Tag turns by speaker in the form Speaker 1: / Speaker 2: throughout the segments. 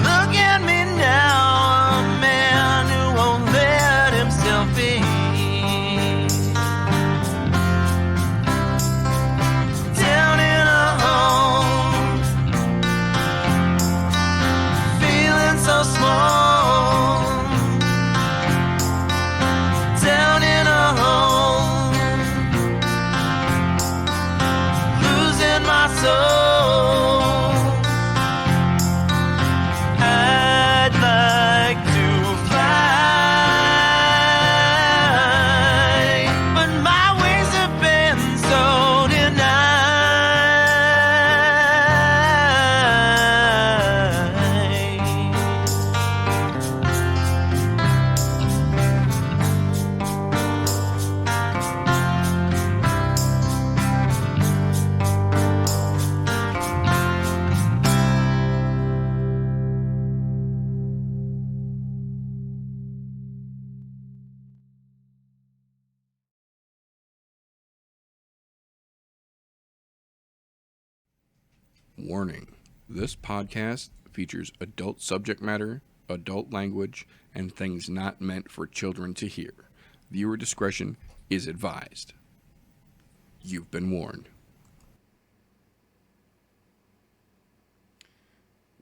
Speaker 1: Look at me now, a man who won't let Warning: this podcast features adult subject matter, adult language, and things not meant for children to hear. Viewer discretion is advised. You've been warned.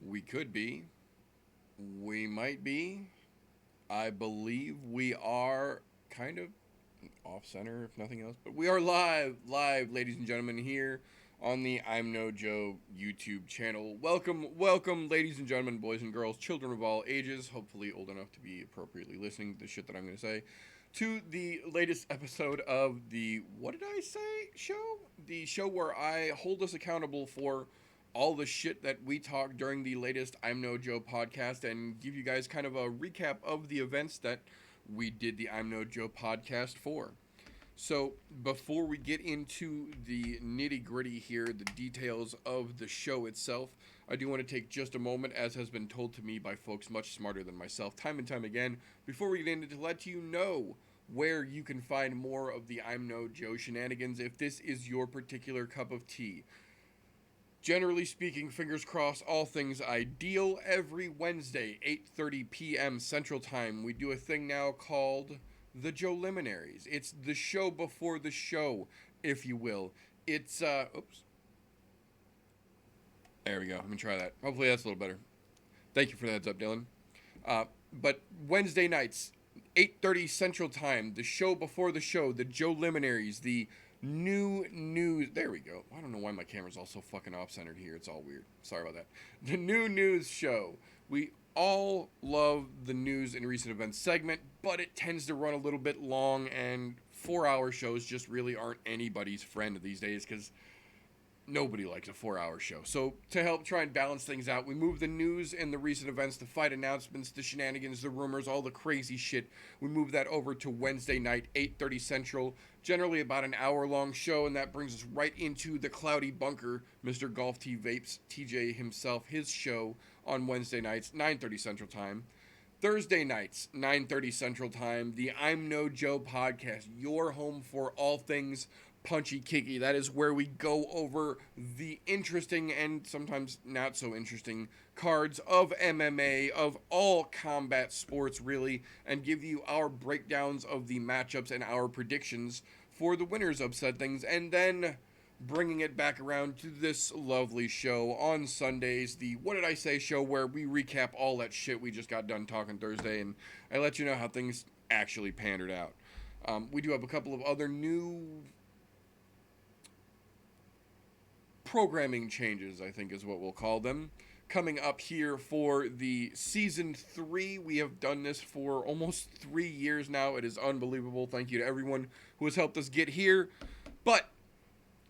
Speaker 1: We could be. We might be. I believe we are kind of off center, if nothing else. But we are live, ladies and gentlemen, here on the I'm No Joe YouTube channel. Welcome, ladies and gentlemen, boys and girls, children of all ages, hopefully old enough to be appropriately listening to the shit that I'm going to say, to the latest episode of the What Did I Say show? The show where I hold us accountable for all the shit that we talk during the latest I'm No Joe podcast and give you guys kind of a recap of the events that we did the I'm No Joe podcast for. So before we get into the nitty gritty here, the details of the show itself, I do want to take just a moment, as has been told to me by folks much smarter than myself time and time again, before we get into, to let you know where you can find more of the I'm No Joe shenanigans if this is your particular cup of tea. Generally speaking, fingers crossed, all things ideal. Every Wednesday, 8:30 p.m. Central Time, we do a thing now called the Joe Liminaries. It's the show before the show, if you will. It's, oops. There we go. Let me try that. Hopefully that's a little better. Thank you for the heads up, Dylan. But Wednesday nights, 8:30 Central Time, the show before the show, the Joe Liminaries, the new news. There we go. I don't know why my camera's all so fucking off-centered here. It's all weird. Sorry about that. The new news show. We all love the news and recent events segment, but it tends to run a little bit long, and 4-hour shows just really aren't anybody's friend these days because nobody likes a 4-hour show. So to help try and balance things out, we move the news and the recent events, the fight announcements, the shenanigans, the rumors, all the crazy shit. We move that over to Wednesday night, 8:30 Central, generally about an hour-long show, and that brings us right into the Cloudy Bunker, Mr. Golf T Vapes, TJ himself, his show on Wednesday nights, 9:30 Central Time. Thursday nights, 9:30 Central Time, the I'm No Joe podcast, your home for all things punchy kicky. That is where we go over the interesting and sometimes not so interesting cards of MMA, of all combat sports really, and give you our breakdowns of the matchups and our predictions for the winners of said things, and then bringing it back around to this lovely show on Sundays, the What Did I Say show, where we recap all that shit we just got done talking Thursday, and I let you know how things actually pandered out. We do have a couple of other new programming changes, I think is what we'll call them, coming up here for the season 3. We have done this for almost 3 years now. It is unbelievable. Thank you to everyone who has helped us get here. But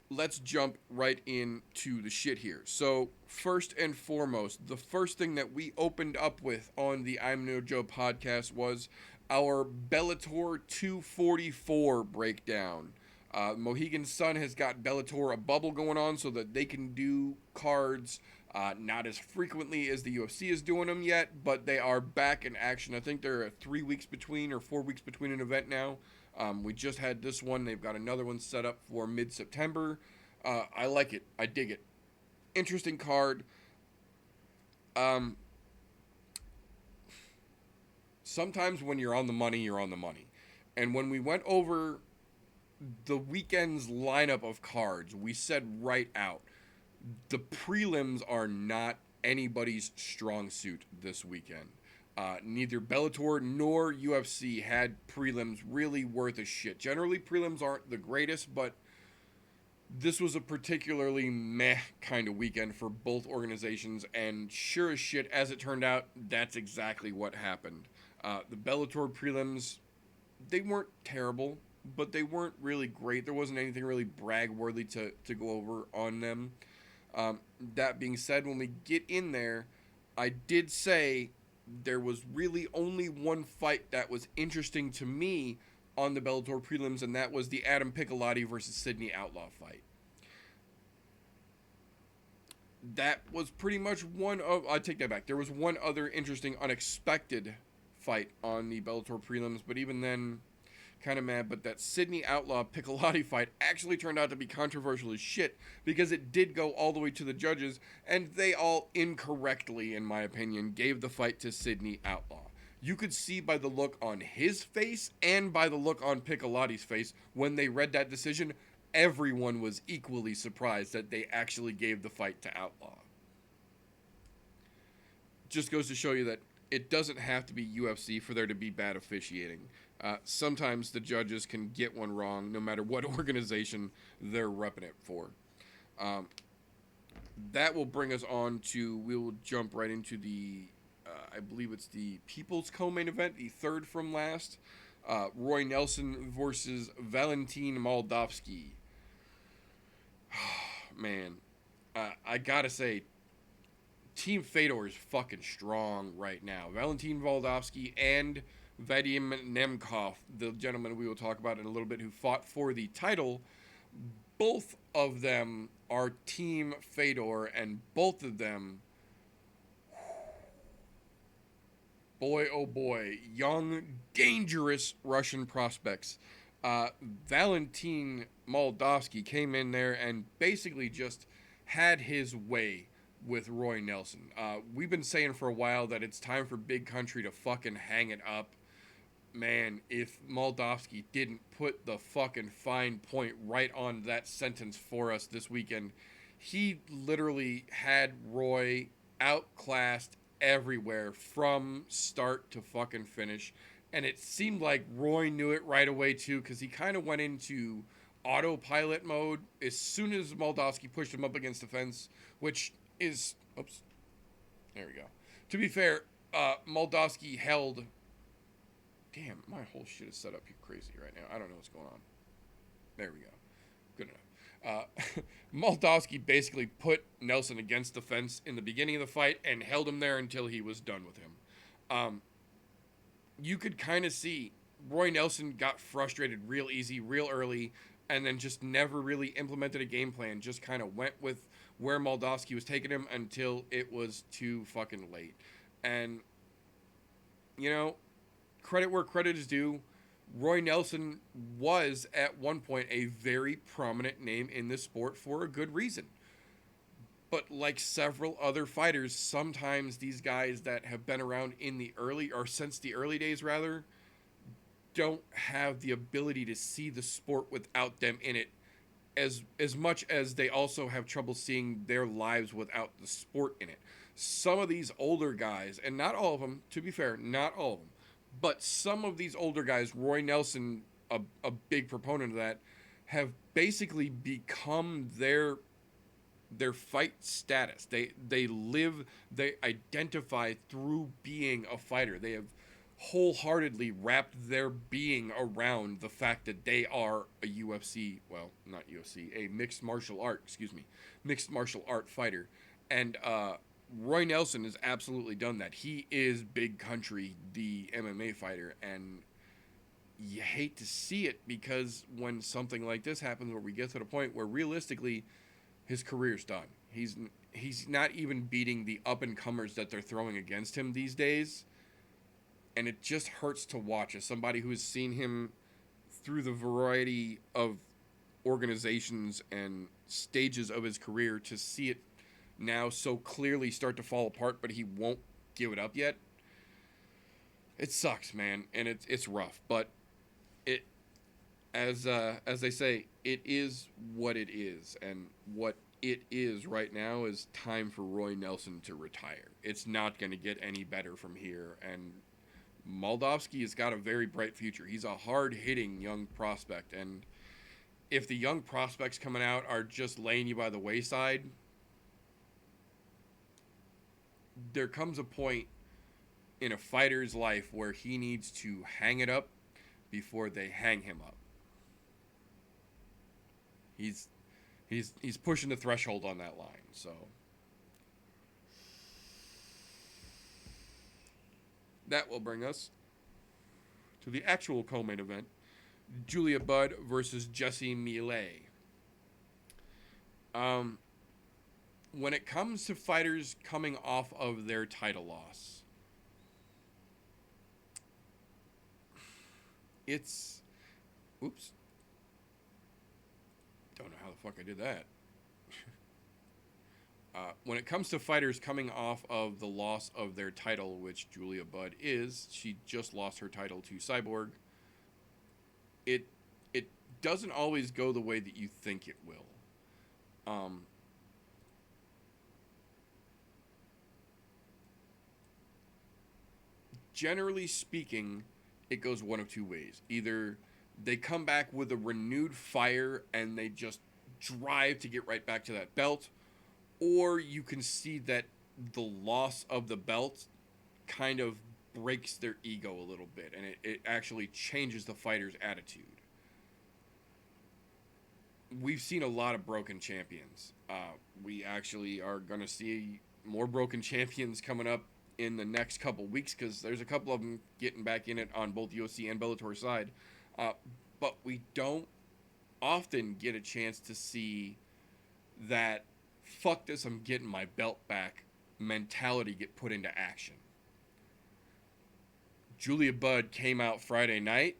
Speaker 1: let's jump right into the shit here. So first and foremost, the first thing that we opened up with on the I'm No Joe podcast was our Bellator 244 breakdown. Mohegan Sun has got Bellator a bubble going on so that they can do cards not as frequently as the UFC is doing them yet, but they are back in action. I think they're 3 weeks between or 4 weeks between an event now. We just had this one. They've got another one set up for mid-September. I like it. I dig it. Interesting card. Sometimes when you're on the money, you're on the money. And when we went over the weekend's lineup of cards, we said right out, the prelims are not anybody's strong suit this weekend. Neither Bellator nor UFC had prelims really worth a shit. Generally, prelims aren't the greatest, but this was a particularly meh kind of weekend for both organizations, and sure as shit, as it turned out, that's exactly what happened. The Bellator prelims, they weren't terrible, but they weren't really great. There wasn't anything really brag-worthy to go over on them. That being said, when we get in there, I did say there was really only one fight that was interesting to me on the Bellator prelims, and that was the Adam Piccolotti versus Sydney Outlaw fight. That was pretty much one of... I take that back. There was one other interesting, unexpected fight on the Bellator prelims, but even then, kind of mad, but that Sydney Outlaw Piccolotti fight actually turned out to be controversial as shit because it did go all the way to the judges, and they all incorrectly, in my opinion, gave the fight to Sydney Outlaw. You could see by the look on his face and by the look on Piccolotti's face when they read that decision, everyone was equally surprised that they actually gave the fight to Outlaw. Just goes to show you that it doesn't have to be UFC for there to be bad officiating. Sometimes the judges can get one wrong no matter what organization they're repping it for. That will bring us on to, we will jump right into the, I believe it's the People's Co-Main event, the third from last. Roy Nelson versus Valentin Moldavsky. Man, I gotta say, Team Fedor is fucking strong right now. Valentin Moldavsky and Vadim Nemkov, the gentleman we will talk about in a little bit, who fought for the title, both of them are Team Fedor, and both of them, boy oh boy, young, dangerous Russian prospects. Valentin Moldavsky came in there and basically just had his way with Roy Nelson. We've been saying for a while that it's time for Big Country to fucking hang it up. Man, if Moldavsky didn't put the fucking fine point right on that sentence for us this weekend, he literally had Roy outclassed everywhere from start to fucking finish. And it seemed like Roy knew it right away too, because he kind of went into autopilot mode as soon as Moldavsky pushed him up against the fence, which is, oops, there we go. To be fair, Moldavsky held, damn, my whole shit is set up crazy right now. I don't know what's going on. There we go. Good enough. Moldavsky basically put Nelson against the fence in the beginning of the fight and held him there until he was done with him. You could kind of see Roy Nelson got frustrated real easy, real early, and then just never really implemented a game plan. Just kind of went with where Moldavsky was taking him until it was too fucking late. And, you know, credit where credit is due. Roy Nelson was at one point a very prominent name in this sport for a good reason. But like several other fighters, sometimes these guys that have been around in the early, or since the early days rather, don't have the ability to see the sport without them in it as much as they also have trouble seeing their lives without the sport in it. Some of these older guys, and not all of them, to be fair, not all of them, but some of these older guys, Roy Nelson, a big proponent of that, have basically become their fight status. They live, they identify through being a fighter. They have wholeheartedly wrapped their being around the fact that they are a UFC, well, not UFC, a mixed martial art fighter. And Roy Nelson has absolutely done that. He is Big Country, the MMA fighter, and you hate to see it because when something like this happens where we get to the point where realistically his career's done. He's not even beating the up-and-comers that they're throwing against him these days. And it just hurts to watch as somebody who's seen him through the variety of organizations and stages of his career to see it now so clearly start to fall apart, but he won't give it up yet. It sucks, man, and it's rough, but it, as they say, it is what it is, and what it is right now is time for Roy Nelson to retire. It's not going to get any better from here, and Moldavsky has got a very bright future. He's a hard-hitting young prospect, and if the young prospects coming out are just laying you by the wayside, there comes a point in a fighter's life where he needs to hang it up before they hang him up. He's pushing the threshold on that line, so that will bring us to the actual co-main event, Julia Budd versus Jessie Millet. When it comes to fighters coming off of their title loss, it's Oops. Don't know how the fuck I did that. When it comes to fighters coming off of the loss of their title, which Julia Budd is, she just lost her title to Cyborg. It doesn't always go the way that you think it will. Generally speaking, it goes one of two ways. Either they come back with a renewed fire and they just drive to get right back to that belt, or you can see that the loss of the belt kind of breaks their ego a little bit, and it actually changes the fighter's attitude. We've seen a lot of broken champions. We actually are going to see more broken champions coming up in the next couple weeks, because there's a couple of them getting back in it on both UFC and Bellator side. But we don't often get a chance to see that fuck this, I'm getting my belt back mentality get put into action. Julia Budd came out Friday night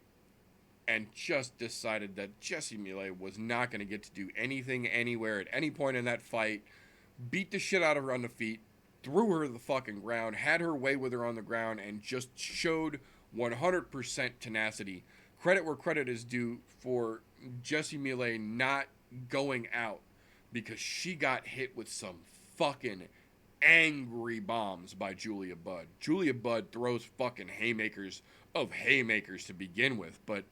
Speaker 1: and just decided that Jessie Millet was not going to get to do anything anywhere at any point in that fight. Beat the shit out of her on the feet, threw her to the fucking ground, had her way with her on the ground, and just showed 100% tenacity. Credit where credit is due for Jessie Millet not going out, because she got hit with some fucking angry bombs by Julia Budd. Julia Budd throws fucking haymakers of haymakers to begin with, but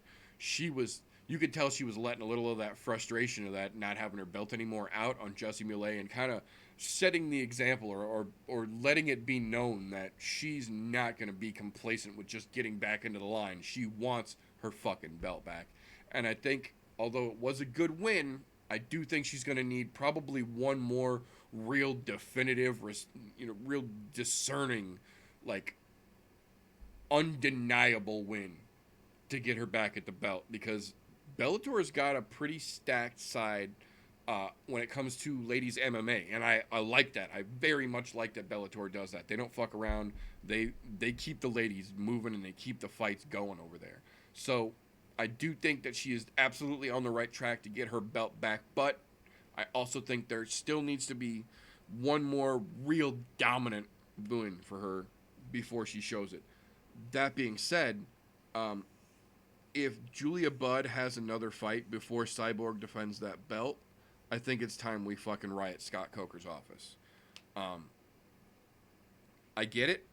Speaker 1: you could tell she was letting a little of that frustration of that not having her belt anymore out on Jessie Millet, and kind of setting the example or letting it be known that she's not going to be complacent with just getting back into the line. She wants her fucking belt back. And I think, although it was a good win, I do think she's going to need probably one more real definitive, real discerning, like, undeniable win to get her back at the belt, because Bellator's got a pretty stacked side when it comes to ladies MMA, and I like that. I very much like that Bellator does that. They don't fuck around. They keep the ladies moving, and they keep the fights going over there. So I do think that she is absolutely on the right track to get her belt back, but I also think there still needs to be one more real dominant win for her before she shows it. That being said, if Julia Budd has another fight before Cyborg defends that belt, I think it's time we fucking riot Scott Coker's office. I get it.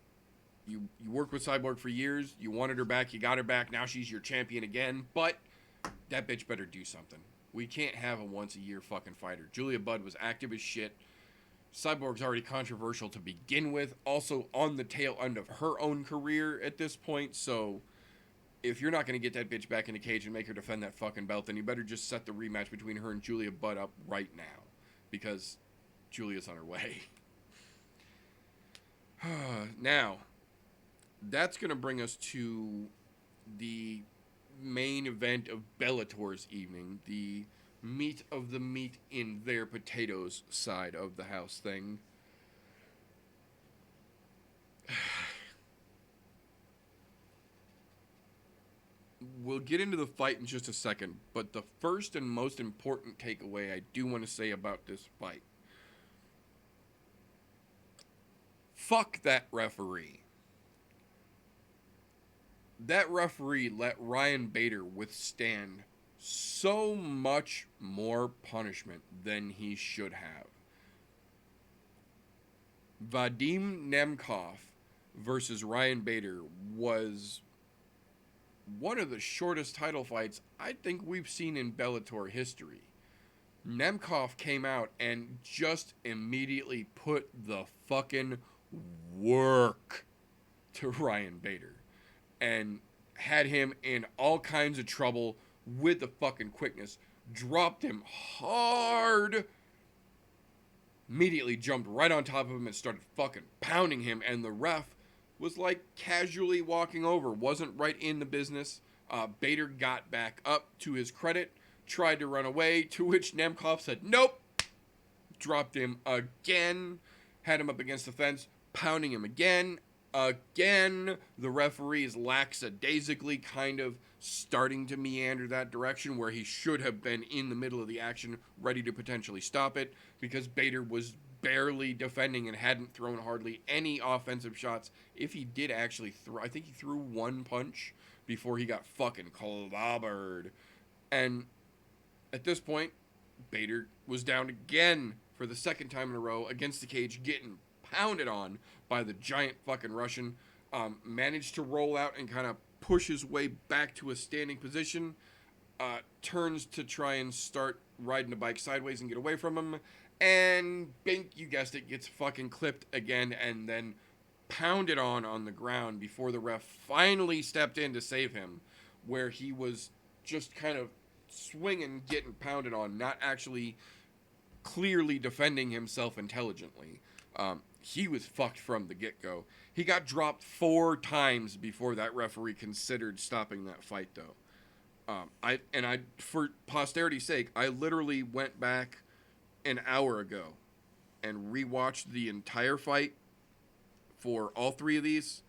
Speaker 1: You worked with Cyborg for years. You wanted her back. You got her back. Now she's your champion again. But that bitch better do something. We can't have a once-a-year fucking fighter. Julia Budd was active as shit. Cyborg's already controversial to begin with. Also on the tail end of her own career at this point. So if you're not going to get that bitch back in the cage and make her defend that fucking belt, then you better just set the rematch between her and Julia Budd up right now. Because Julia's on her way. Now, that's going to bring us to the main event of Bellator's evening, the meat of the meat in their potatoes side of the house thing. We'll get into the fight in just a second, but the first and most important takeaway I do want to say about this fight. Fuck that referee. That referee let Ryan Bader withstand so much more punishment than he should have. Vadim Nemkov versus Ryan Bader was one of the shortest title fights I think we've seen in Bellator history. Nemkov came out and just immediately put the fucking work to Ryan Bader and had him in all kinds of trouble with the fucking quickness. Dropped him hard. Immediately jumped right on top of him and started fucking pounding him, and the ref was like casually walking over, wasn't right in the business. Bader got back up, to his credit, tried to run away, to which Nemkov said nope, dropped him again, had him up against the fence, pounding him again, Again, the referee is lackadaisically kind of starting to meander that direction where he should have been in the middle of the action, ready to potentially stop it, because Bader was barely defending and hadn't thrown hardly any offensive shots. If he did actually throw, I think he threw one punch before he got fucking clobbered. And at this point, Bader was down again for the second time in a row against the cage, getting pounded on by the giant fucking Russian. Managed to roll out and kind of push his way back to a standing position. Turns to try and start riding the bike sideways and get away from him. And Bink, you guessed it, gets fucking clipped again and then pounded on the ground before the ref finally stepped in to save him, where he was just kind of swinging, getting pounded on, not actually clearly defending himself intelligently. He was fucked from the get-go. He got dropped 4 times before that referee considered stopping that fight, though. I for posterity's sake, I literally went back an hour ago and rewatched the entire fight for all 3 of these,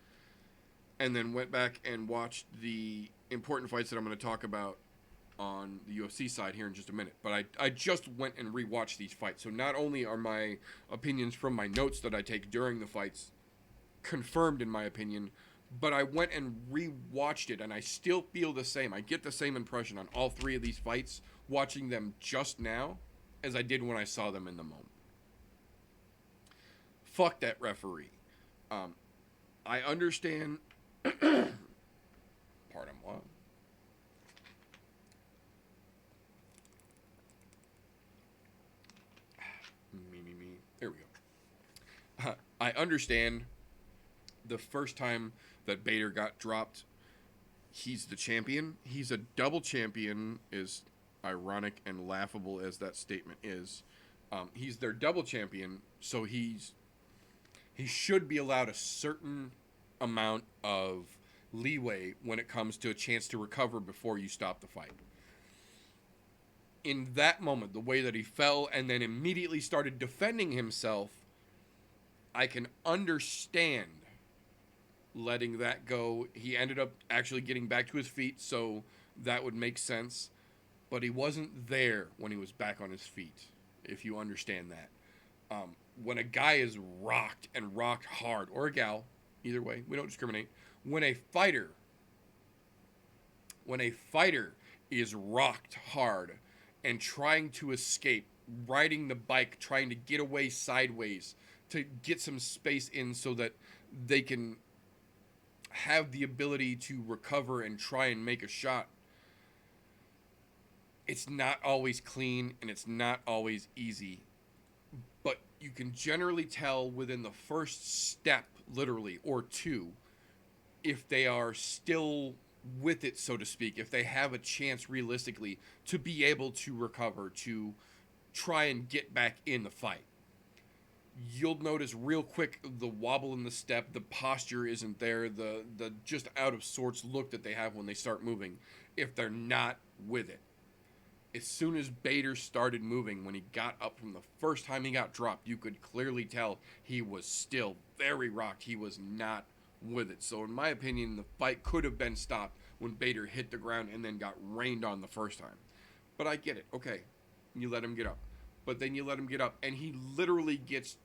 Speaker 1: and then went back and watched the important fights that I'm going to talk about on the UFC side here in just a minute. But I just went and rewatched these fights. So not only are my opinions from my notes that I take during the fights confirmed in my opinion, but I went and rewatched it and I still feel the same. I get the same impression on all 3 of these fights watching them just now as I did when I saw them in the moment. Fuck that referee. I understand. Pardon what? Me. There we go. I understand the first time that Bader got dropped, he's the champion. He's a double champion, as ironic and laughable as that statement is. He's their double champion, so he should be allowed a certain amount of leeway when it comes to a chance to recover before you stop the fight. In that moment, the way that he fell and then immediately started defending himself, I can understand letting that go. He ended up actually getting back to his feet, so that would make sense. But he wasn't there when he was back on his feet, if you understand that. When a guy is rocked and rocked hard, or a gal, either way, we don't discriminate. When a fighter is rocked hard and trying to escape, riding the bike, trying to get away sideways to get some space in so that they can have the ability to recover and try and make a shot, it's not always clean and it's not always easy. But you can generally tell within the first step, literally, or 2, if they are still with it, so to speak, if they have a chance realistically to be able to recover, to try and get back in the fight. You'll notice real quick the wobble in the step, the posture isn't there, the just out of sorts look that they have when they start moving, if they're not with it. As soon as Bader started moving, when he got up from the first time he got dropped, you could clearly tell he was still very rocked. He was not with it. So in my opinion, the fight could have been stopped when Bader hit the ground and then got rained on the first time. But I get it. Okay, you let him get up. But then you let him get up, and he literally gets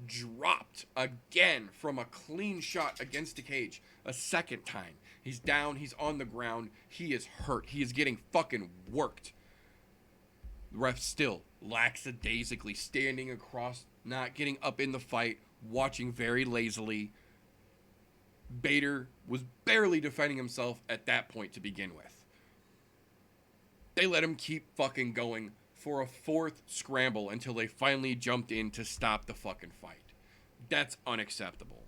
Speaker 1: dropped again from a clean shot against the cage a second time. He's down. He's on the ground. He is hurt. He is getting fucking worked. The ref still lackadaisically standing across, not getting up in the fight, watching very lazily. Bader was barely defending himself at that point to begin with. They let him keep fucking going for a 4th scramble until they finally jumped in to stop the fucking fight. That's unacceptable.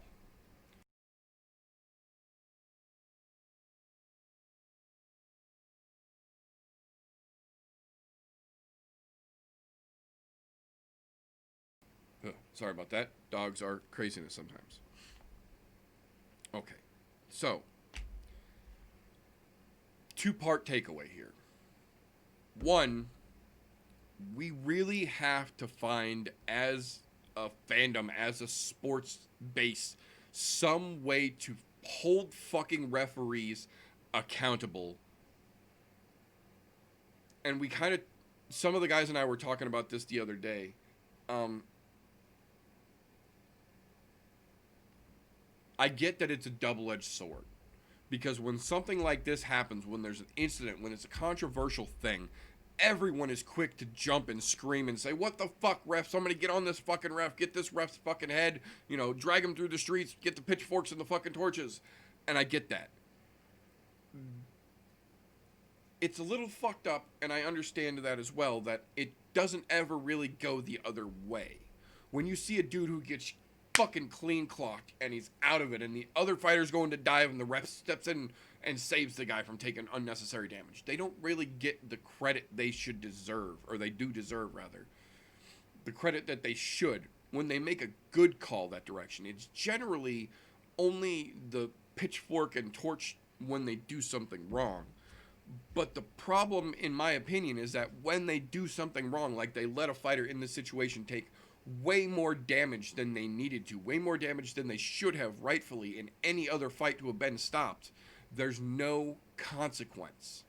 Speaker 1: Sorry about that. Dogs are craziness sometimes. Okay. So, 2-part takeaway here. 1, we really have to find, as a fandom, as a sports base, some way to hold fucking referees accountable. And we kind of, some of the guys and I were talking about this the other day. I get that it's a double-edged sword. Because when something like this happens, when there's an incident, when it's a controversial thing, everyone is quick to jump and scream and say, what the fuck, ref? Somebody get on this fucking ref. Get this ref's fucking head. You know, drag him through the streets. Get the pitchforks and the fucking torches. And I get that. It's a little fucked up, and I understand that as well, that it doesn't ever really go the other way. When you see a dude who gets fucking clean clocked and he's out of it, and the other fighter's going to dive and the ref steps in and saves the guy from taking unnecessary damage, they don't really get the credit they should deserve, or they do deserve, rather. The credit that they should when they make a good call that direction. It's generally only the pitchfork and torch when they do something wrong. But the problem, in my opinion, is that when they do something wrong, like they let a fighter in this situation take way more damage than they needed to, way more damage than they should have rightfully in any other fight to have been stopped, there's no consequence.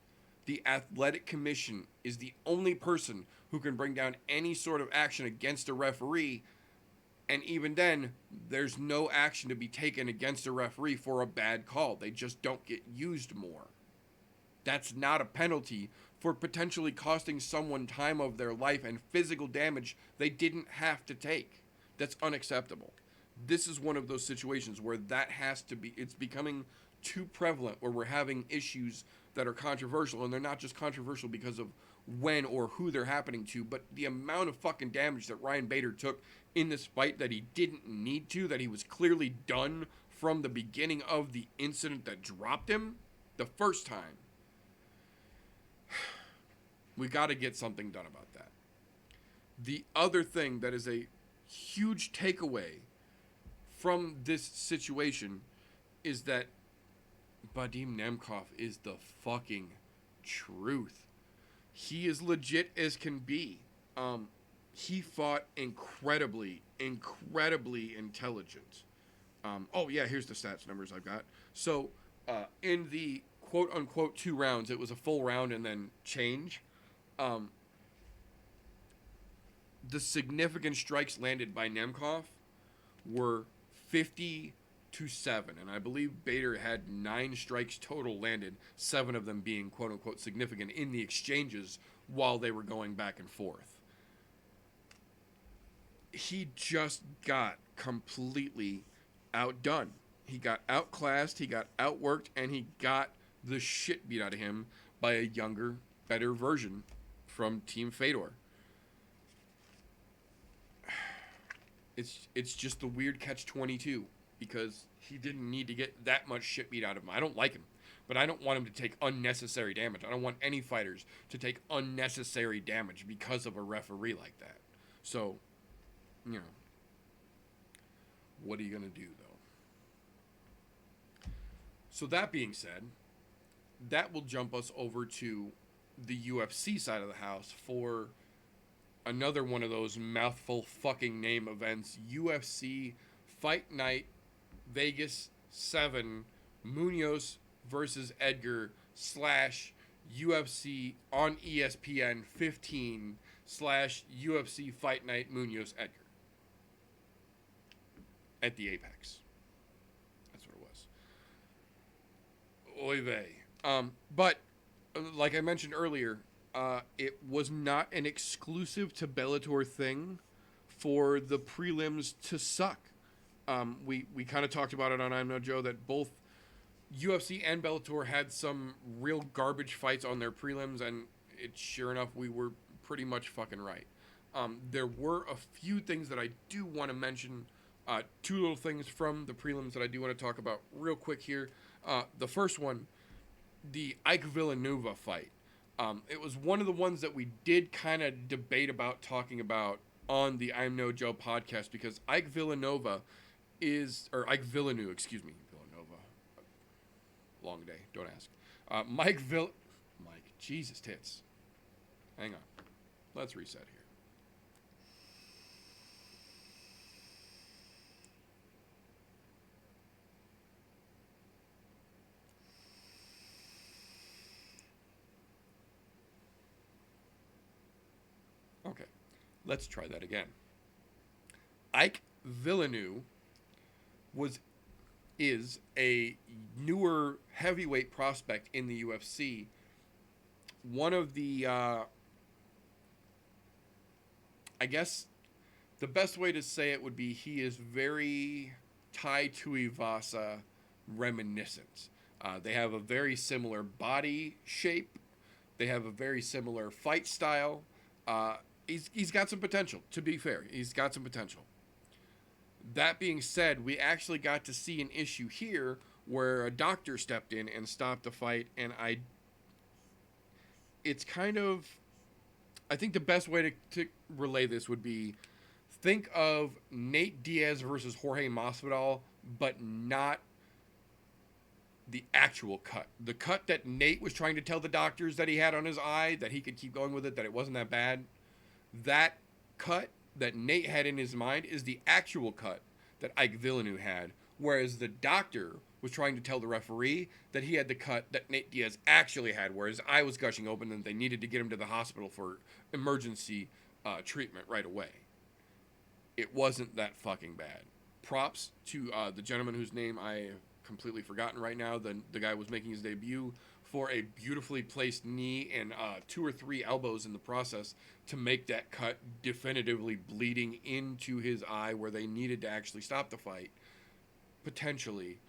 Speaker 1: The Athletic Commission is the only person who can bring down any sort of action against a referee, and even then, there's no action to be taken against a referee for a bad call. They just don't get used more. That's not a penalty for potentially costing someone time of their life and physical damage they didn't have to take. That's unacceptable. This is one of those situations where that has to be, it's becoming too prevalent, where we're having issues that are controversial, and they're not just controversial because of when or who they're happening to, but the amount of fucking damage that Ryan Bader took in this fight that he didn't need to, that he was clearly done from the beginning of the incident that dropped him the first time. We got to get something done about that. The other thing that is a huge takeaway from this situation is that Vadim Nemkov is the fucking truth. He is legit as can be. He fought incredibly intelligent. Oh yeah, here's the stats numbers I've got. So in the quote unquote 2 rounds, it was a full round and then change. The significant strikes landed by Nemkov were 50-7, and I believe Bader had 9 strikes total landed, 7 of them being quote unquote significant in the exchanges while they were going back and forth. He just got completely outdone. He got outclassed, he got outworked, and he got the shit beat out of him by a younger, better version from Team Fedor. It's just the weird catch-22, because he didn't need to get that much shit beat out of him. I don't like him, but I don't want him to take unnecessary damage. I don't want any fighters to take unnecessary damage because of a referee like that. So, you know, what are you going to do, though? So that being said, that will jump us over to the UFC side of the house for another one of those mouthful fucking name events. UFC Fight Night Vegas 7 Munoz versus Edgar / UFC on ESPN 15 / UFC Fight Night Munoz Edgar at the Apex. That's what it was. Oy vey. But like I mentioned earlier, it was not an exclusive to Bellator thing for the prelims to suck. We kind of talked about it on I'm No Joe that both UFC and Bellator had some real garbage fights on their prelims, and sure enough, we were pretty much fucking right. There were a few things that I do want to mention. 2 little things from the prelims that I do want to talk about real quick here. The first one, the Ike Villanueva fight. It was one of the ones that we did kind of debate about talking about on the I'm No Joe podcast, because Ike Villeneuve, Villanova. Long day, don't ask. Mike, Jesus tits. Hang on. Let's reset here. Let's try that again. Ike Villeneuve was is a newer heavyweight prospect in the UFC. One of the, I guess, the best way to say it would be he is very Tai Tuivasa reminiscent. They have a very similar body shape. They have a very similar fight style. He's got some potential, to be fair. He's got some potential. That being said, we actually got to see an issue here where a doctor stepped in and stopped the fight, and it's kind of, I think the best way to relay this would be, think of Nate Diaz versus Jorge Masvidal, but not the actual cut. The cut that Nate was trying to tell the doctors that he had on his eye, that he could keep going with it, that it wasn't that bad. That cut that Nate had in his mind is the actual cut that Ike Villeneuve had, whereas the doctor was trying to tell the referee that he had the cut that Nate Diaz actually had, where his eye was gushing open and they needed to get him to the hospital for emergency treatment right away. It wasn't that fucking bad. Props to the gentleman whose name I have completely forgotten right now. The guy was making his debut, for a beautifully placed knee and 2 or 3 elbows in the process to make that cut definitively bleeding into his eye where they needed to actually stop the fight, potentially.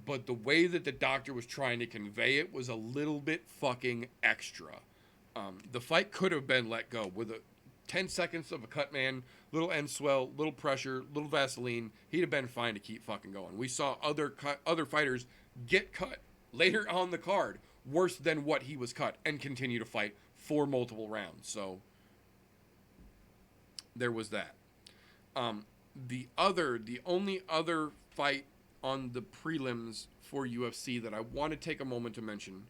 Speaker 1: But the way that the doctor was trying to convey it was a little bit fucking extra. The fight could have been let go with 10 seconds of a cut man, little end swell, little pressure, little Vaseline. He'd have been fine to keep fucking going. We saw other fighters get cut later on the card, worse than what he was cut, and continue to fight for multiple rounds. So there was that. The only other fight on the prelims for UFC that I want to take a moment to mention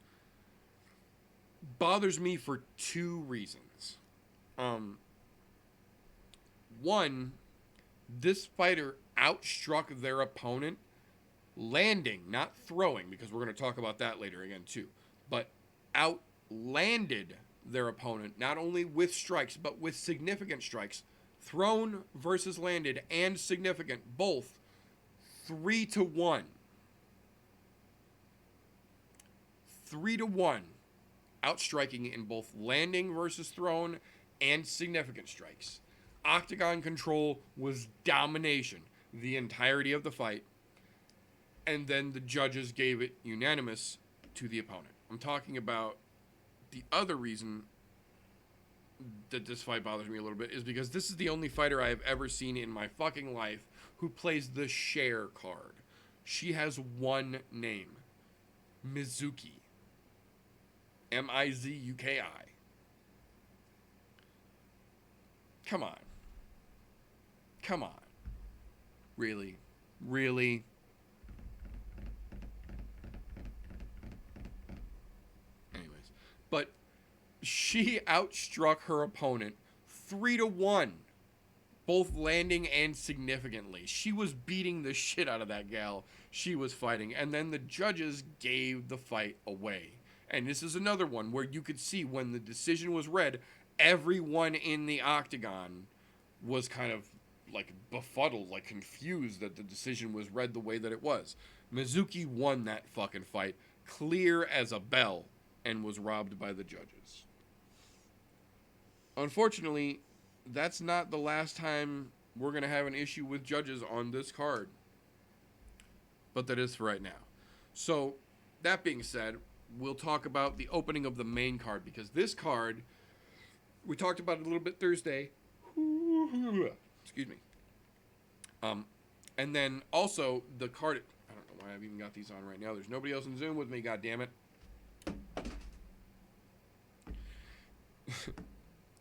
Speaker 1: bothers me for 2 reasons. One, this fighter outstruck their opponent landing, not throwing, because we're going to talk about that later again too, but outlanded their opponent, not only with strikes, but with significant strikes. Thrown versus landed and significant, both 3-1. 3-1. Outstriking in both landing versus thrown and significant strikes. Octagon control was domination the entirety of the fight. And then the judges gave it unanimous to the opponent. I'm talking about the other reason that this fight bothers me a little bit is because this is the only fighter I have ever seen in my fucking life who plays the share card. She has one name. Mizuki. Mizuki. Come on. Come on. Really? Really? Anyways. But she outstruck her opponent 3-1. Both landing and significantly. She was beating the shit out of that gal she was fighting. And then the judges gave the fight away. And this is another one where you could see when the decision was read, everyone in the octagon was kind of like befuddled, like confused that the decision was read the way that it was. Mizuki won that fucking fight clear as a bell and was robbed by the judges. Unfortunately, that's not the last time we're going to have an issue with judges on this card. But that is for right now. So, that being said, we'll talk about the opening of the main card, because this card, we talked about it a little bit Thursday. Excuse me. And then also the card, I don't know why I've even got these on right now. There's nobody else in Zoom with me, goddammit.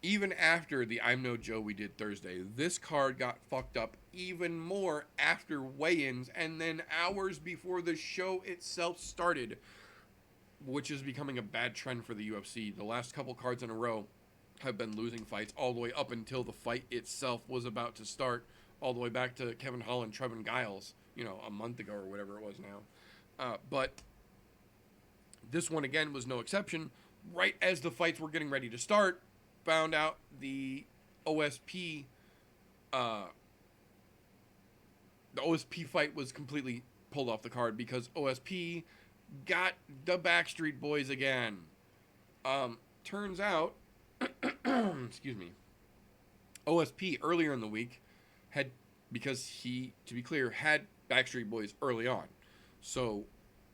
Speaker 1: Even after the I'm No Joe we did Thursday, this card got fucked up even more after weigh-ins and then hours before the show itself started, which is becoming a bad trend for the UFC. The last couple cards in a row have been losing fights all the way up until the fight itself was about to start, all the way back to Kevin Holland, Trevin Giles, a month ago or whatever it was now. But this one, again, was no exception. Right as the fights were getting ready to start, found out the OSP, uh, the OSP fight was completely pulled off the card because OSP got the Backstreet Boys again. Turns out, excuse me, OSP earlier in the week had, because he, to be clear, had Backstreet Boys early on. So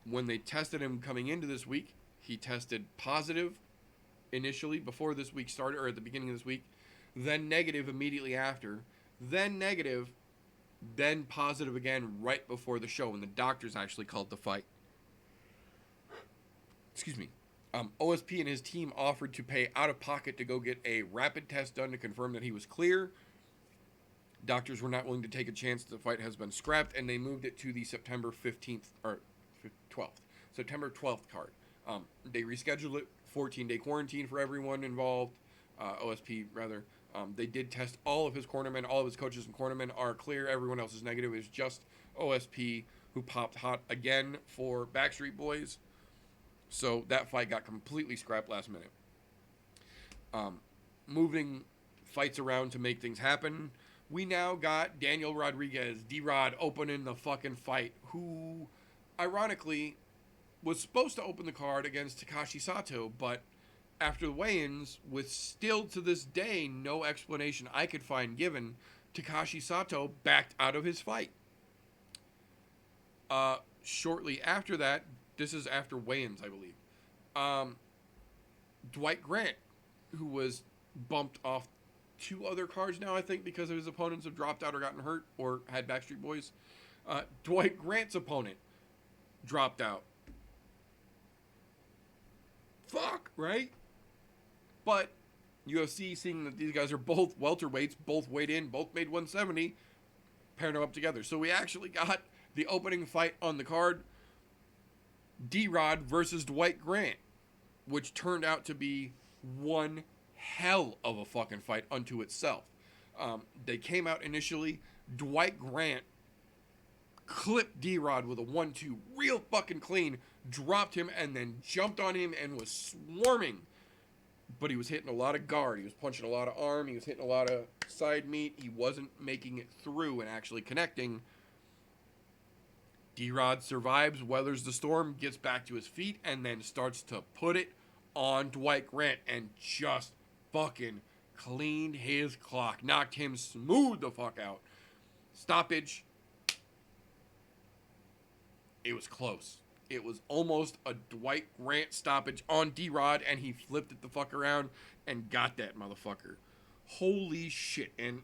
Speaker 1: when they tested him coming into this week, he tested positive initially before this week started, or at the beginning of this week, then negative immediately after, then negative, then positive again right before the show, and the doctors actually called the fight. Excuse me. OSP and his team offered to pay out of pocket to go get a rapid test done to confirm that he was clear. Doctors were not willing to take a chance. The fight has been scrapped, and they moved it to the September 15th, or 12th, September 12th card. They rescheduled it, 14-day quarantine for everyone involved, OSP rather. They did test all of his cornermen, all of his coaches and cornermen are clear. Everyone else is negative. It was just OSP who popped hot again for Backstreet Boys. So that fight got completely scrapped last minute. Moving fights around to make things happen, we now got Daniel Rodriguez, D-Rod, opening the fucking fight, who, ironically, was supposed to open the card against Takashi Sato, but after the weigh-ins, with still to this day no explanation I could find given, Takashi Sato backed out of his fight. Shortly after that, this is after weigh-ins, I believe, Dwight Grant, who was bumped off 2 other cards now, I think, because of his opponents have dropped out or gotten hurt or had Backstreet Boys. Dwight Grant's opponent dropped out. Fuck, right? But UFC, seeing that these guys are both welterweights, both weighed in, both made 170, paired them up together. So we actually got the opening fight on the card, D-Rod versus Dwight Grant, which turned out to be one hell of a fucking fight unto itself. They came out initially, Dwight Grant clipped D-Rod with a 1-2 real fucking clean, dropped him, and then jumped on him and was swarming. But he was hitting a lot of guard. He was punching a lot of arm. He was hitting a lot of side meat. He wasn't making it through and actually connecting. D-Rod survives, weathers the storm, gets back to his feet, and then starts to put it on Dwight Grant and just fucking cleaned his clock. Knocked him smooth the fuck out. Stoppage. It was close. It was almost a Dwight Grant stoppage on D-Rod, and he flipped it the fuck around and got that motherfucker. Holy shit. And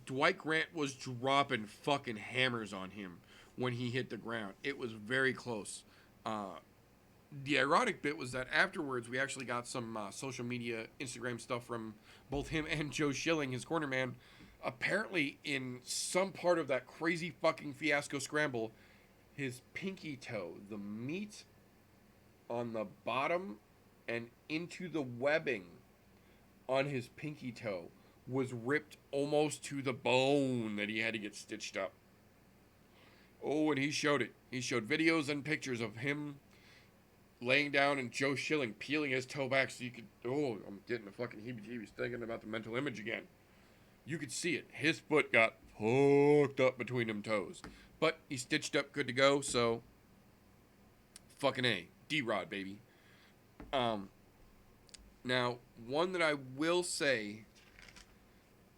Speaker 1: Dwight Grant was dropping fucking hammers on him when he hit the ground. It was very close. The ironic bit was that afterwards, we actually got some social media, Instagram stuff from both him and Joe Schilling, his corner man. Apparently, in some part of that crazy fucking fiasco scramble, his pinky toe, the meat on the bottom and into the webbing on his pinky toe, was ripped almost to the bone that he had to get stitched up. Oh, and he showed it. He showed videos and pictures of him laying down and Joe Schilling peeling his toe back so you could... Oh, I'm getting a fucking heebie-jeebies thinking about the mental image again. You could see it. His foot got hooked up between them toes. But he's stitched up, good to go, so... Fucking A. D-Rod, baby. Now, one that I will say...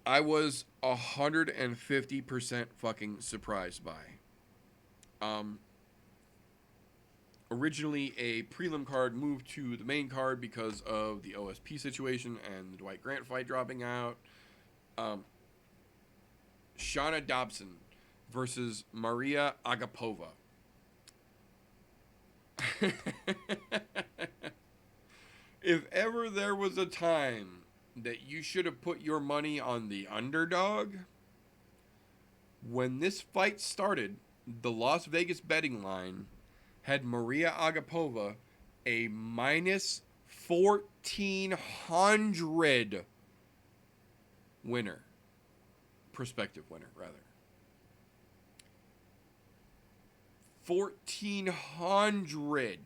Speaker 1: I was 150% fucking surprised by. Originally, a prelim card moved to the main card because of the OSP situation and the Dwight Grant fight dropping out. Shauna Dobson versus Maria Agapova. If ever there was a time that you should have put your money on the underdog, when this fight started, the Las Vegas betting line had Maria Agapova a minus 1,400 winner. Prospective winner, rather. 1,400.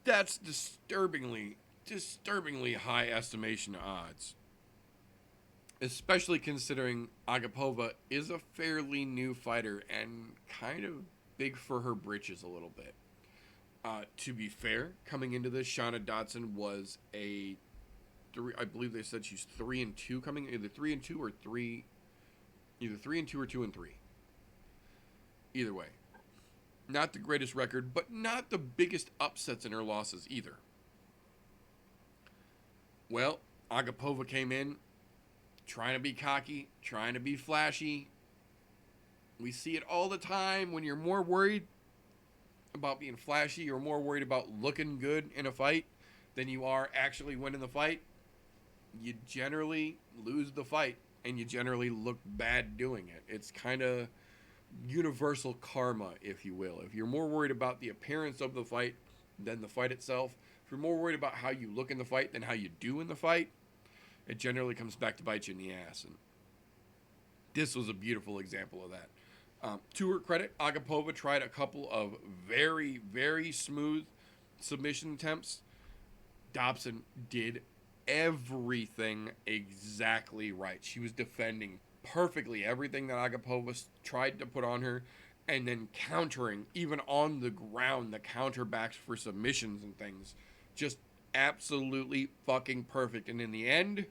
Speaker 1: That's disturbingly disturbingly high estimation odds. Especially considering Agapova is a fairly new fighter and kind of big for her britches a little bit. To be fair, coming into this, Shauna Dotson was I believe they said she's 3-2 coming, either 3-2 or 3, either 3-2 or 2-3. Either way, not the greatest record, but not the biggest upsets in her losses either. Well, Agapova came in trying to be cocky, trying to be flashy. We see it all the time. When you're more worried about being flashy, you're more worried about looking good in a fight than you are actually winning the fight, you generally lose the fight and you generally look bad doing it. It's kind of universal karma, if you will. If you're more worried about the appearance of the fight than the fight itself, if you're more worried about how you look in the fight than how you do in the fight, it generally comes back to bite you in the ass. And this was a beautiful example of that. To her credit, Agapova tried a couple of very, very smooth submission attempts. Dobson did everything exactly right. She was defending perfectly everything that Agapova tried to put on her, and then countering, even on the ground, the counterbacks for submissions and things. Just absolutely fucking perfect. And in the end,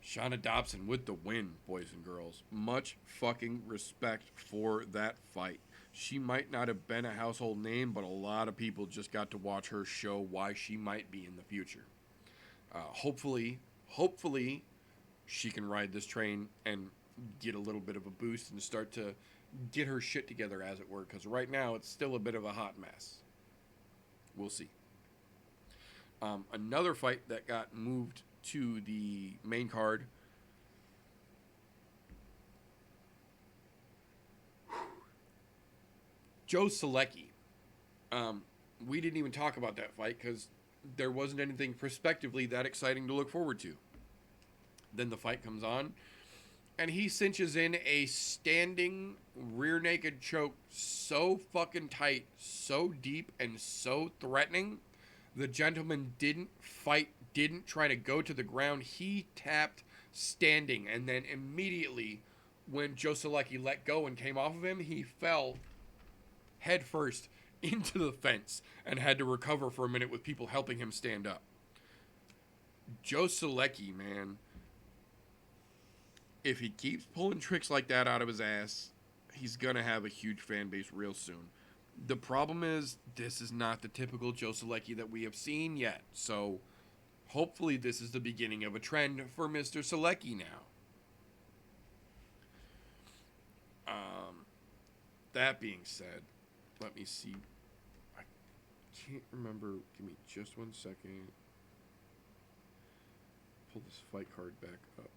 Speaker 1: Shauna Dobson with the win, boys and girls. Much fucking respect for that fight. She might not have been a household name, but a lot of people just got to watch her show why she might be in the future. Hopefully, she can ride this train and get a little bit of a boost and start to get her shit together, as it were, because right now it's still a bit of a hot mess. We'll see. Another fight that got moved to the main card. Joe Selecki. We didn't even talk about that fight because there wasn't anything prospectively that exciting to look forward to. Then the fight comes on, and he cinches in a standing rear naked choke so fucking tight, so deep, and so threatening. The gentleman didn't fight, didn't try to go to the ground. He tapped standing, and then immediately when Joe Selecki let go and came off of him, he fell head first into the fence and had to recover for a minute with people helping him stand up. Joe Selecki, man, if he keeps pulling tricks like that out of his ass, he's going to have a huge fan base real soon. The problem is, this is not the typical Joe Selecki that we have seen yet. So, hopefully this is the beginning of a trend for Mr. Selecki now. That being said, let me see. I can't remember. Give me just 1 second. Pull this fight card back up.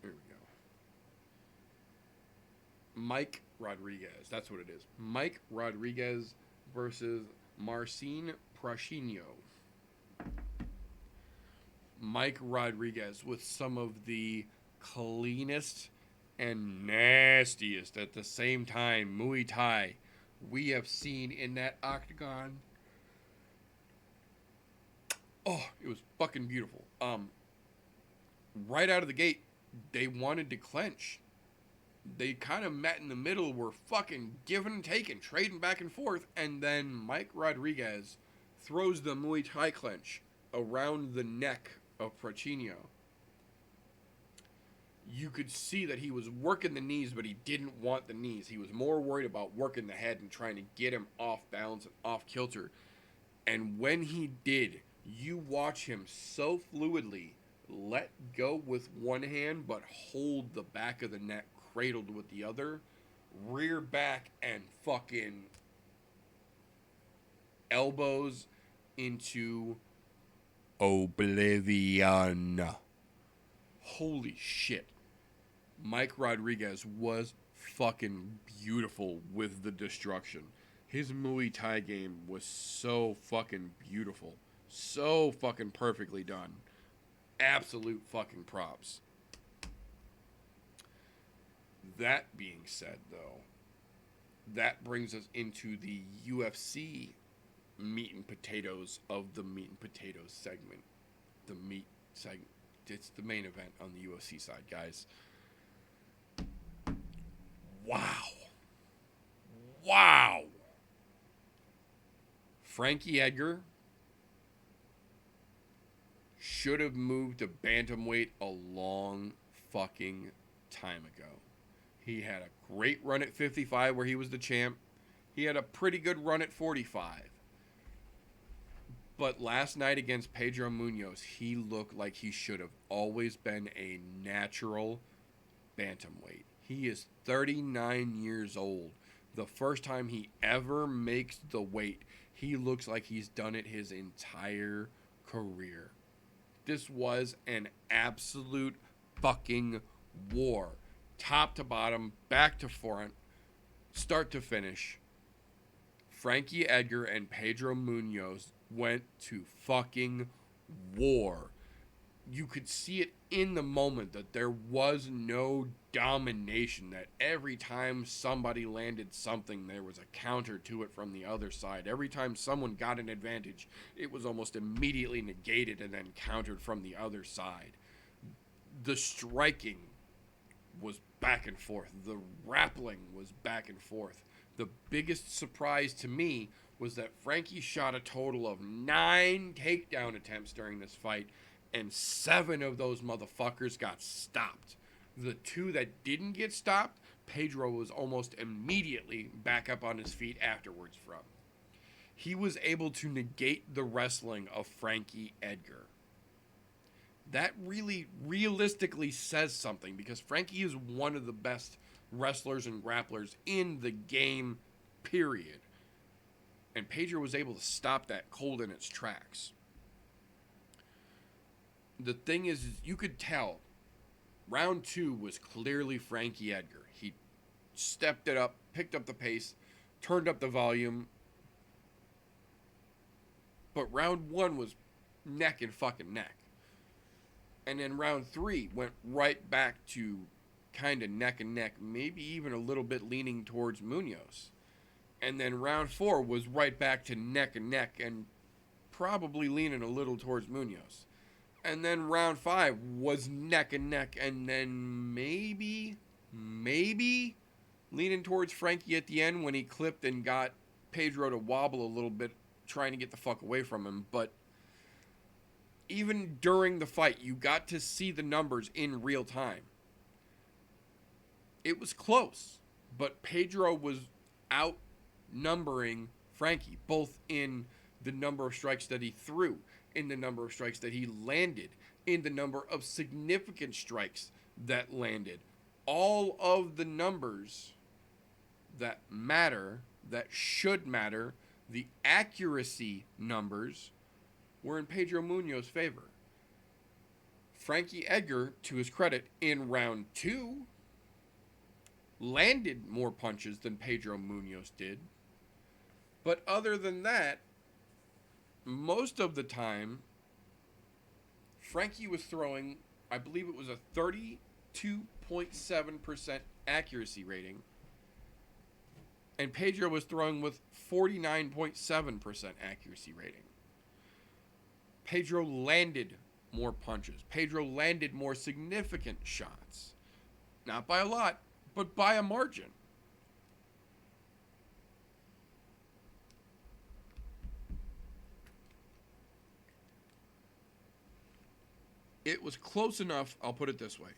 Speaker 1: There we go. Mike Rodriguez. That's what it is. Mike Rodriguez versus Marcin Prachinio. Mike Rodriguez with some of the cleanest and nastiest at the same time Muay Thai we have seen in that octagon. Oh, it was fucking beautiful. Right out of the gate, they wanted to clinch. They kind of met in the middle, were fucking giving and taking, trading back and forth, and then Mike Rodriguez throws the Muay Thai clinch around the neck of Prachinio. You could see that he was working the knees, but he didn't want the knees. He was more worried about working the head and trying to get him off balance and off kilter. And when he did, you watch him so fluidly let go with one hand, but hold the back of the neck cradled with the other, rear back, and fucking elbows into oblivion. Holy shit. Mike Rodriguez was fucking beautiful with the destruction. His Muay Thai game was so fucking beautiful. So fucking perfectly done. Absolute fucking props. That being said, though, that brings us into the UFC meat and potatoes of the meat and potatoes segment. The meat segment. It's the main event on the UFC side, guys. Wow. Wow. Frankie Edgar should have moved to bantamweight a long fucking time ago. He had a great run at 55 where he was the champ. He had a pretty good run at 45. But last night against Pedro Munoz, he looked like he should have always been a natural bantamweight. He is 39 years old. The first time he ever makes the weight, he looks like he's done it his entire career. This was an absolute fucking war. Top to bottom, back to front, start to finish. Frankie Edgar and Pedro Munoz went to fucking war. You could see it in the moment that there was no domination, that every time somebody landed something, there was a counter to it from the other side. Every time someone got an advantage, it was almost immediately negated and then countered from the other side. The striking was back and forth. The grappling was back and forth. The biggest surprise to me was that Frankie shot a total of 9 takedown attempts during this fight, and 7 of those motherfuckers got stopped. The 2 that didn't get stopped, Pedro was almost immediately back up on his feet afterwards from. He was able to negate the wrestling of Frankie Edgar. That really realistically says something, because Frankie is one of the best wrestlers and grapplers in the game, period. And Pedro was able to stop that cold in its tracks. The thing is, you could tell round 2 was clearly Frankie Edgar. He stepped it up, picked up the pace, turned up the volume. But round 1 was neck and fucking neck. And then round 3 went right back to kind of neck and neck, maybe even a little bit leaning towards Munoz. And then round 4 was right back to neck and neck and probably leaning a little towards Munoz. And then round 5 was neck and neck, and then maybe leaning towards Frankie at the end when he clipped and got Pedro to wobble a little bit, trying to get the fuck away from him. But even during the fight, you got to see the numbers in real time. It was close, but Pedro was outnumbering Frankie, both in the number of strikes that he threw, in the number of strikes that he landed, in the number of significant strikes that landed. All of the numbers that matter, that should matter, the accuracy numbers, were in Pedro Munoz's favor. Frankie Edgar, to his credit, in round 2, landed more punches than Pedro Munoz did. But other than that, most of the time, Frankie was throwing, I believe it was a 32.7% accuracy rating, and Pedro was throwing with 49.7% accuracy rating. Pedro landed more punches. Pedro landed more significant shots. Not by a lot, but by a margin. It was close enough, I'll put it this way.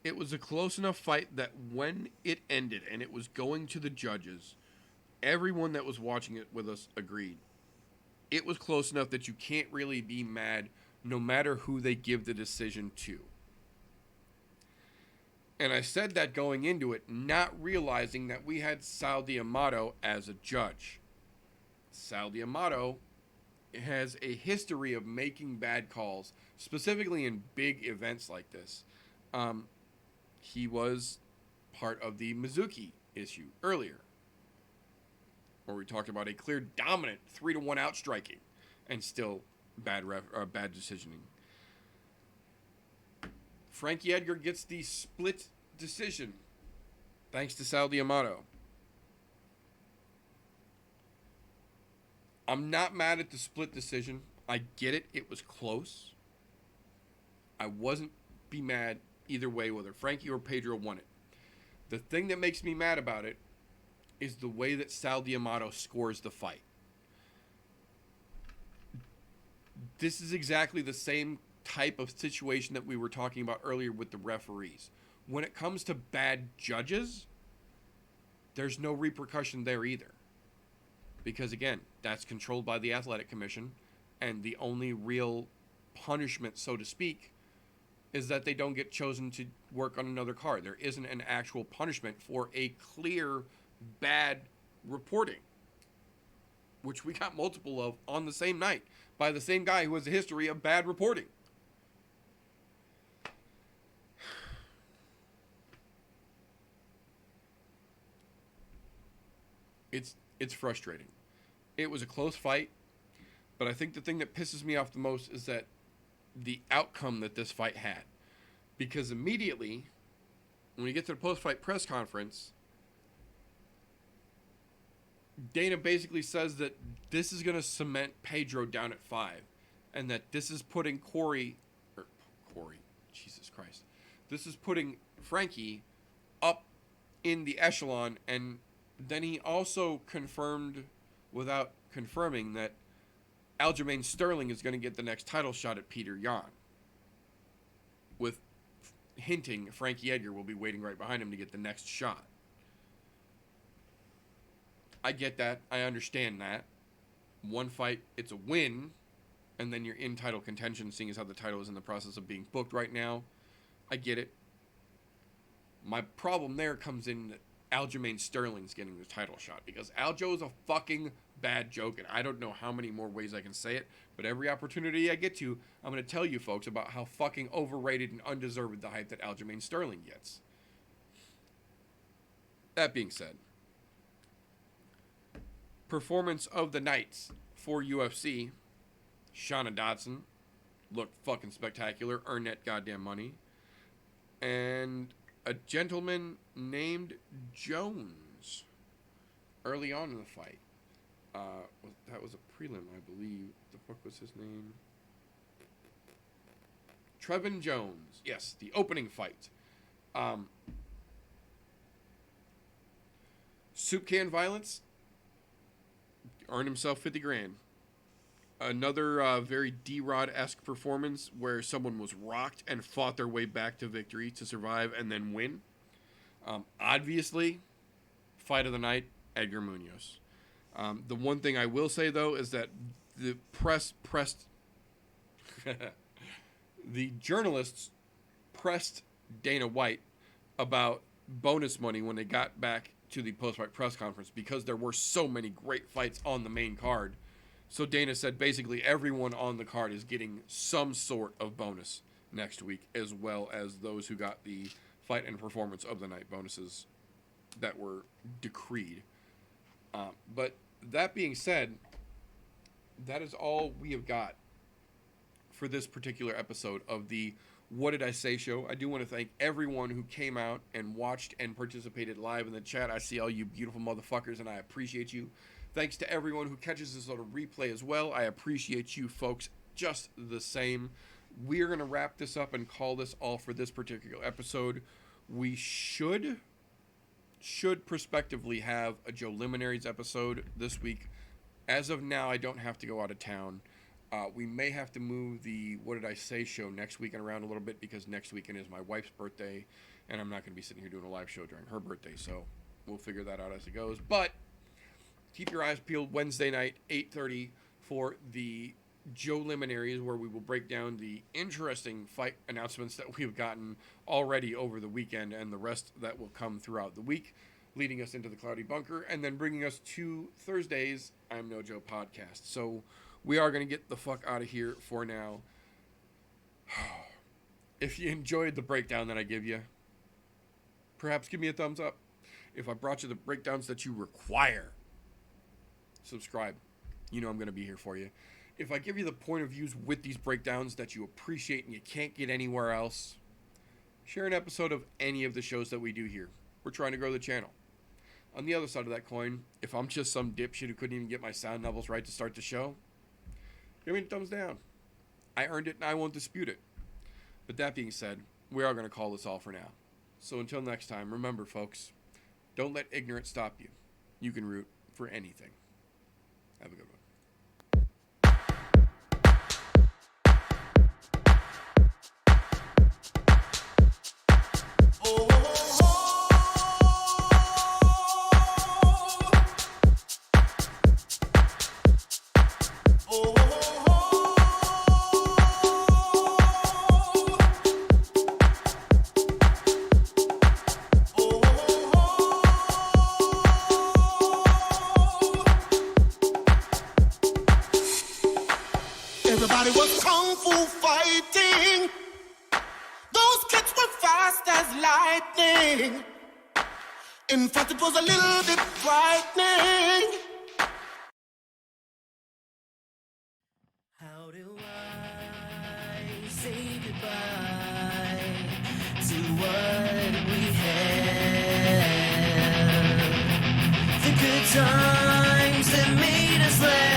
Speaker 1: It was a close enough fight that when it ended and it was going to the judges, everyone that was watching it with us agreed. It was close enough that you can't really be mad no matter who they give the decision to. And I said that going into it, not realizing that we had Sal D'Amato as a judge. Sal D'Amato has a history of making bad calls, specifically in big events like this. He was part of the Mizuki issue earlier. where we talked about a clear dominant 3-1 outstriking and still bad decisioning. Frankie Edgar gets the split decision thanks to Sal D'Amato. I'm not mad at the split decision. I get it. It was close. I wasn't be mad either way, whether Frankie or Pedro won it. The thing that makes me mad about it is the way that Sal D'Amato scores the fight. This is exactly the same type of situation that we were talking about earlier with the referees. When it comes to bad judges, there's no repercussion there either. Because again, that's controlled by the Athletic Commission, and the only real punishment, so to speak, is that they don't get chosen to work on another card. There isn't an actual punishment for a clear bad reporting, which we got multiple of on the same night by the same guy who has a history of bad reporting. It's frustrating. It was a close fight, but I think the thing that pisses me off the most is that the outcome that this fight had. Because immediately, when you get to the post-fight press conference, Dana basically says that this is going to cement Pedro down at 5, and that this is putting Jesus Christ. This is putting Frankie up in the echelon, and then he also confirmed, without confirming, that Aljamain Sterling is going to get the next title shot at Peter Yan, with hinting Frankie Edgar will be waiting right behind him to get the next shot. I get that. I understand that. One fight, it's a win, and then you're in title contention, seeing as how the title is in the process of being booked right now. I get it. My problem there comes in that Aljamain Sterling's getting the title shot, because Aljo is a fucking bad joke, and I don't know how many more ways I can say it, but every opportunity I get to, I'm going to tell you folks about how fucking overrated and undeserved the hype that Aljamain Sterling gets. That being said, performance of the nights for UFC, Shauna Dotson looked fucking spectacular, earned that goddamn money, and a gentleman named Jones early on in the fight. That was a prelim, I believe. The fuck was his name? Trevin Jones. Yes, the opening fight. Soup Can Violence earned himself 50 grand. Another very D-Rod-esque performance where someone was rocked and fought their way back to victory to survive and then win. Obviously, fight of the night, Edgar Munoz. The one thing I will say, though, is that the pressed the journalists pressed Dana White about bonus money when they got back to the post-fight press conference, because there were so many great fights on the main card. So Dana said basically everyone on the card is getting some sort of bonus next week, as well as those who got the fight and performance of the night bonuses that were decreed. But that being said, that is all we have got for this particular episode of the What Did I Say show. I do want to thank everyone who came out and watched and participated live in the chat. I see all you beautiful motherfuckers, and I appreciate you. Thanks to everyone who catches this on a replay as well. I appreciate you folks just the same. We're going to wrap this up and call this all for this particular episode. We should prospectively have a Joe Liminaries episode this week. As of now, I don't have to go out of town. We may have to move the What Did I Say show next weekend around a little bit, because next weekend is my wife's birthday, and I'm not going to be sitting here doing a live show during her birthday, so we'll figure that out as it goes. But keep your eyes peeled Wednesday night, 8:30, for the Joe Liminaries, where we will break down the interesting fight announcements that we've gotten already over the weekend and the rest that will come throughout the week, leading us into the Cloudy Bunker, and then bringing us to Thursday's I'm No Joe podcast. So we are going to get the fuck out of here for now. If you enjoyed the breakdown that I give you, perhaps give me a thumbs up. If I brought you the breakdowns that you require, subscribe. You know I'm going to be here for you. If I give you the point of views with these breakdowns that you appreciate and you can't get anywhere else, share an episode of any of the shows that we do here. We're trying to grow the channel. On the other side of that coin, if I'm just some dipshit who couldn't even get my sound levels right to start the show, give me a thumbs down. I earned it and I won't dispute it. But that being said, we are going to call this all for now. So until next time, remember folks, don't let ignorance stop you. You can root for anything. Have a good one.
Speaker 2: Everybody was kung fu fighting. Those kids were fast as lightning. In fact, it was a little bit frightening. How do I say goodbye to what we had? The good times that made us laugh.